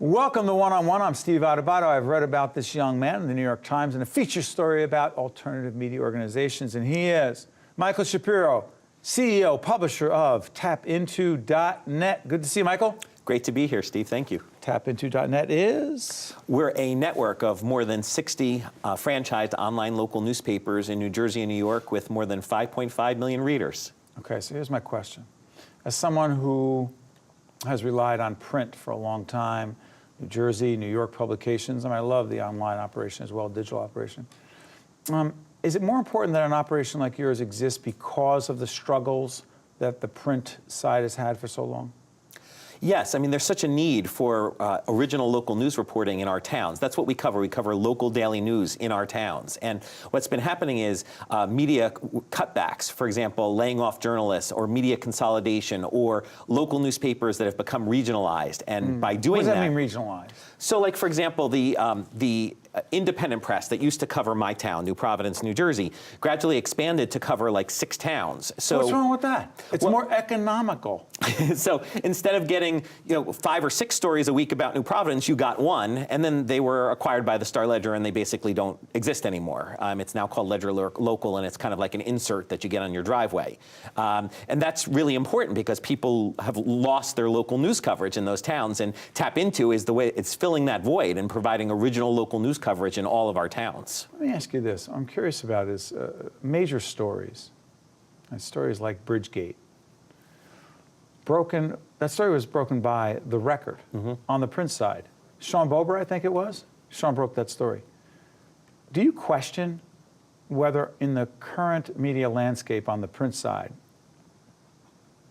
Welcome to One-on-One. I'm Steve Adubato. I've read about this young man in the New York Times in a feature story about alternative media organizations, and he is Michael Shapiro, CEO, publisher of TapInto.net. Good to see you, Michael. Great to be here, Steve. Thank you. TapInto.net is? We're a network of more than 60 franchised online local newspapers in New Jersey and New York with more than 5.5 million readers. Okay, so here's my question. As someone who has relied on print for a long time, New Jersey, New York publications, and I love the online operation as well, digital operation. Is it more important that an operation like yours exists because of the struggles that the print side has had for so long? Yes, I mean, there's such a need for original local news reporting in our towns. That's what we cover. We cover local daily news in our towns. And what's been happening is media cutbacks, for example, laying off journalists, or media consolidation, or local newspapers that have become regionalized. And by doing that— What does that mean, regionalized? So, like, for example, the independent press that used to cover my town, New Providence, New Jersey, gradually expanded to cover like 6 towns. So what's wrong with that? It's more economical. So instead of getting 5 or 6 stories a week about New Providence, you got 1, and then they were acquired by the Star-Ledger, and they basically don't exist anymore. It's now called Ledger Local, and it's kind of like an insert that you get on your driveway. And that's really important because people have lost their local news coverage in those towns, and Tap Into is the way it's filling that void and providing original local news coverage in all of our towns. Let me ask you this. I'm curious about is major stories, stories like Bridgegate. That story was broken by The Record on the print side. Sean Bober, I think it was. Sean broke that story. Do you question whether in the current media landscape on the print side,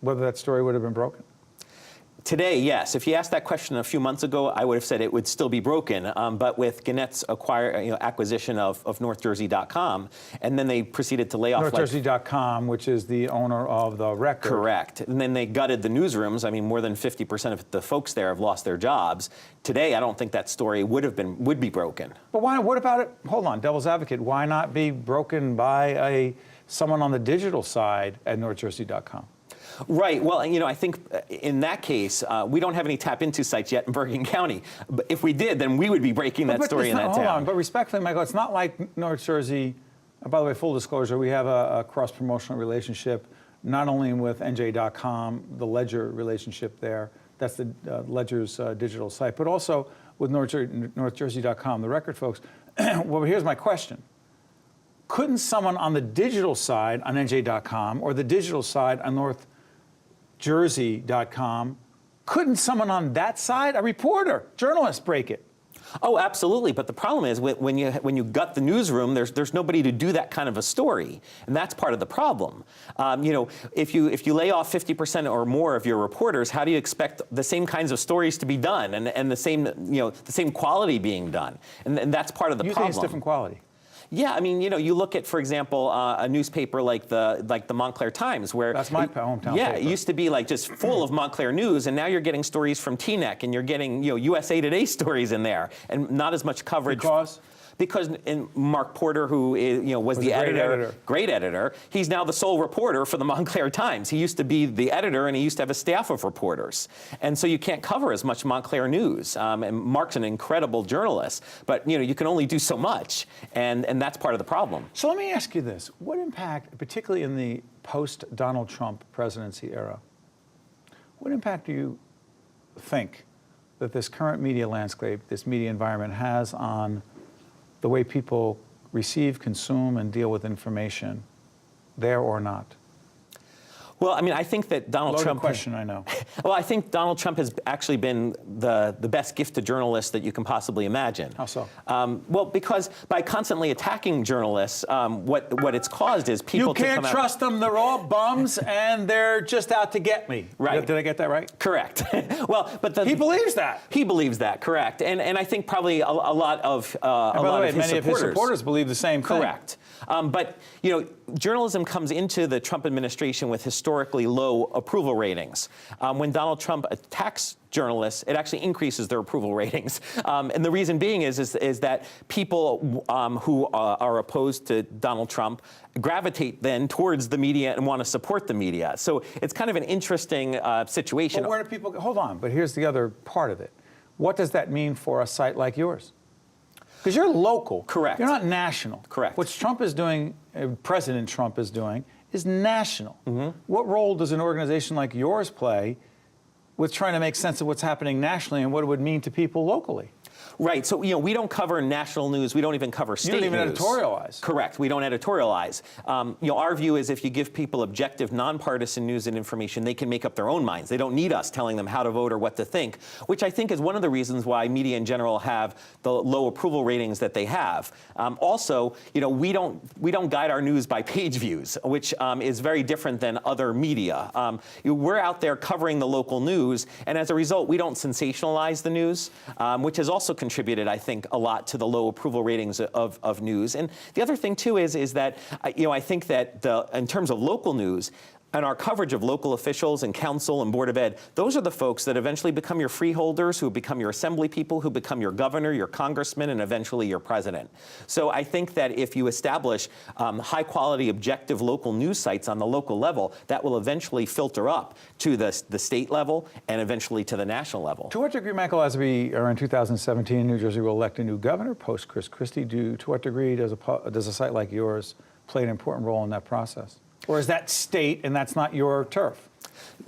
whether that story would have been broken? Today, yes. If you asked that question a few months ago, I would have said it would still be broken. But with Gannett's acquisition of NorthJersey.com, and then they proceeded to lay off NorthJersey.com, which is the owner of The Record. Correct. And then they gutted the newsrooms. I mean, more than 50% of the folks there have lost their jobs. Today, I don't think that story would be broken. But why? What about it? Hold on, devil's advocate. Why not be broken by someone on the digital side at NorthJersey.com? Right. Well, I think in that case, we don't have any Tap Into sites yet in Bergen County. But if we did, then we would be breaking that story in that town. Hold on, but respectfully, Michael, it's not like North Jersey. By the way, full disclosure, we have a cross-promotional relationship, not only with NJ.com, the Ledger relationship there. That's the Ledger's digital site, but also with NorthJersey.com, the Record folks. Well, here's my question. Couldn't someone on the digital side on NJ.com or the digital side on NorthJersey.com, couldn't someone on that side, a reporter, journalist, break it? Oh, absolutely. But the problem is when you gut the newsroom, there's nobody to do that kind of a story, and that's part of the problem. If you lay off 50% or more of your reporters, how do you expect the same kinds of stories to be done and the same quality being done? And that's part of the problem. You think it's different quality? Yeah, I mean, you look at, for example, a newspaper like the Montclair Times, where that's my hometown. Yeah, paper. It used to be like just full of Montclair news, and now you're getting stories from TNEC, and you're getting USA Today stories in there, and not as much coverage. Because Mark Porter, who was the great editor, he's now the sole reporter for the Montclair Times. He used to be the editor, and he used to have a staff of reporters. And so you can't cover as much Montclair news. And Mark's an incredible journalist, but you can only do so much, and that's part of the problem. So let me ask you this. What impact, particularly in the post-Donald Trump presidency era, what impact do you think that this current media landscape, this media environment has on the way people receive, consume, and deal with information, there or not? Well, I mean, I think that Donald Trump— question, I know. Well, I think Donald Trump has actually been the best gift to journalists that you can possibly imagine. How so? Well, because by constantly attacking journalists, what it's caused is people— You can't trust them. They're all bums, and they're just out to get me. Right. Did I get that right? Correct. Well, but he believes that. He believes that. Correct. And I think probably a lot of many of his supporters believe the same thing. Correct. But journalism comes into the Trump administration with historically low approval ratings. When Donald Trump attacks journalists, it actually increases their approval ratings. And the reason being is that people who are opposed to Donald Trump gravitate then towards the media and want to support the media. So it's kind of an interesting situation. But where do people— hold on, but here's the other part of it. What does that mean for a site like yours? Because you're local. Correct. You're not national. Correct. What Trump is doing, President Trump is doing, is national. Mm-hmm. What role does an organization like yours play with trying to make sense of what's happening nationally and what it would mean to people locally? Right. So, we don't cover national news. We don't even cover state news. You don't even editorialize. Correct. We don't editorialize. Our view is if you give people objective, nonpartisan news and information, they can make up their own minds. They don't need us telling them how to vote or what to think, which I think is one of the reasons why media in general have the low approval ratings that they have. Also, we don't guide our news by page views, which is very different than other media. We're out there covering the local news, and as a result, we don't sensationalize the news, which has also contributed, I think, a lot to the low approval ratings of news. And the other thing, too, is that, I think that in terms of local news, and our coverage of local officials and council and Board of Ed, those are the folks that eventually become your freeholders, who become your assembly people, who become your governor, your congressman, and eventually your president. So I think that if you establish high-quality, objective local news sites on the local level, that will eventually filter up to the state level and eventually to the national level. To what degree, Michael, as we are in 2017, New Jersey will elect a new governor post Chris Christie, to what degree does a site like yours play an important role in that process? Or is that state and that's not your turf?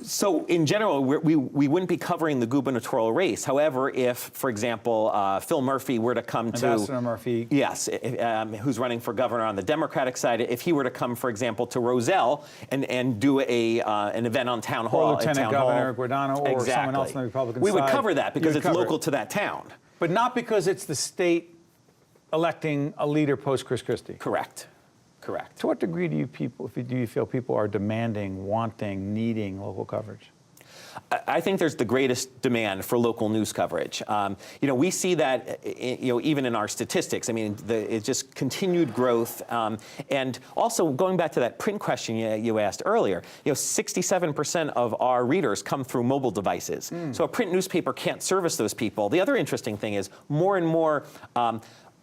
So in general, we wouldn't be covering the gubernatorial race. However, if, for example, Phil Murphy were to come to... Ambassador Murphy. Yes, who's running for governor on the Democratic side, if he were to come, for example, to Roselle and do an event on Town Hall... Or Lieutenant Governor Guardano or someone else on the Republican side. We would cover that because it's local to that town. But not because it's the state electing a leader post Chris Christie. Correct. Correct. To what degree do you feel people are demanding, wanting, needing local coverage? I think there's the greatest demand for local news coverage. We see that, even in our statistics. I mean, it's just continued growth. And also, going back to that print question you asked earlier, 67% of our readers come through mobile devices. So a print newspaper can't service those people. The other interesting thing is more and more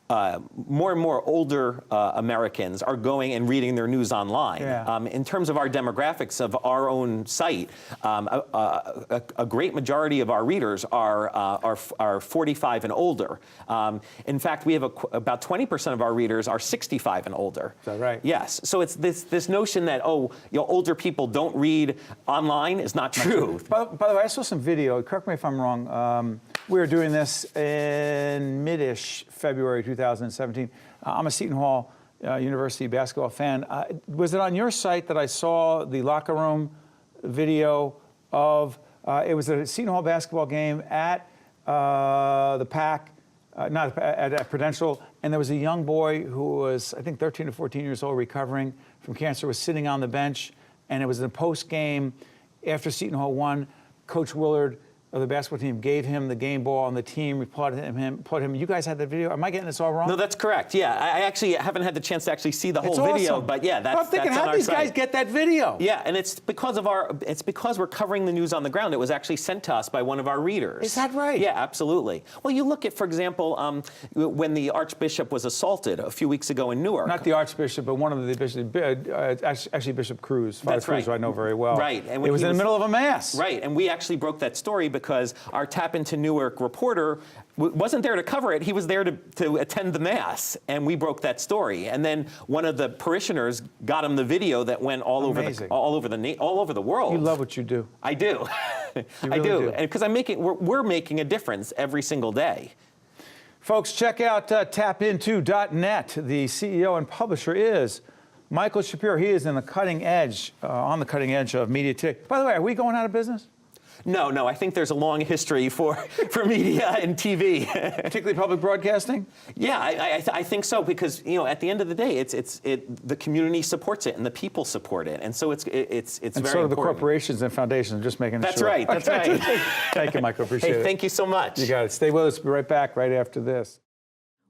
older Americans are going and reading their news online. Yeah. In terms of our demographics of our own site, a great majority of our readers are 45 and older. In fact, we have about 20% of our readers are 65 and older. Is that right? Yes. So it's this notion that older people don't read online is not true. By the way, I saw some video. Correct me if I'm wrong. We were doing this in mid-ish February 2017. I'm a Seton Hall University basketball fan. Was it on your site that I saw the locker room video of, it was a Seton Hall basketball game at the PAC, not at Prudential, and there was a young boy who was, I think, 13 to 14 years old, recovering from cancer, was sitting on the bench, and it was in a post-game after Seton Hall won. Coach Willard of the basketball team gave him the game ball, and the team applauded him. You guys had that video? Am I getting this all wrong? No, that's correct. Yeah, I actually haven't had the chance to actually see the whole video, but yeah, that's on our site. I'm thinking, how did these guys get that video? Yeah, and it's because we're covering the news on the ground. It was actually sent to us by one of our readers. Is that right? Yeah, absolutely. Well, you look at, for example, when the Archbishop was assaulted a few weeks ago in Newark. Not the Archbishop, but one of the bishops, actually Bishop Cruz. Father Cruz, who I know very well. Right. And it was in the middle of a mass. Right, and we actually broke that story because our Tap Into Newark reporter wasn't there to cover it. He was there to attend the mass, and we broke that story. And then one of the parishioners got him the video that went all over the world. You love what you do. I do. I do, because we're making a difference every single day. Folks, check out tapinto.net. The CEO and publisher is Michael Shapiro. He is on the cutting edge of media today. By the way, are we going out of business? No. I think there's a long history for media and TV, particularly public broadcasting. Yeah, I think so, because at the end of the day, the community supports it and the people support it, and so it's very important. And so do the corporations and foundations. Just making That's sure. Right. That's right. Thank you, Michael. Appreciate it. Thank you so much. You got it. Stay with us. We'll be right back right after this.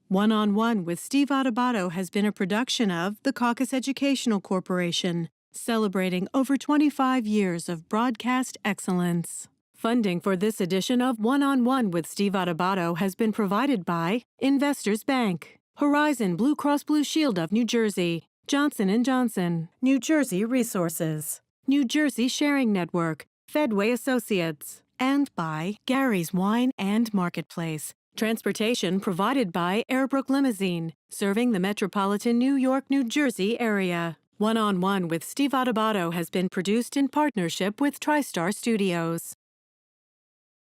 One-on-One with Steve Adubato has been a production of the Caucus Educational Corporation, celebrating over 25 years of broadcast excellence. Funding for this edition of One-on-One with Steve Adubato has been provided by Investors Bank, Horizon Blue Cross Blue Shield of New Jersey, Johnson & Johnson, New Jersey Resources, New Jersey Sharing Network, Fedway Associates, And by Gary's Wine and Marketplace. Transportation provided by Airbrook Limousine, serving the metropolitan New York, New Jersey area. One-on-One with Steve Adubato has been produced in partnership with TriStar Studios.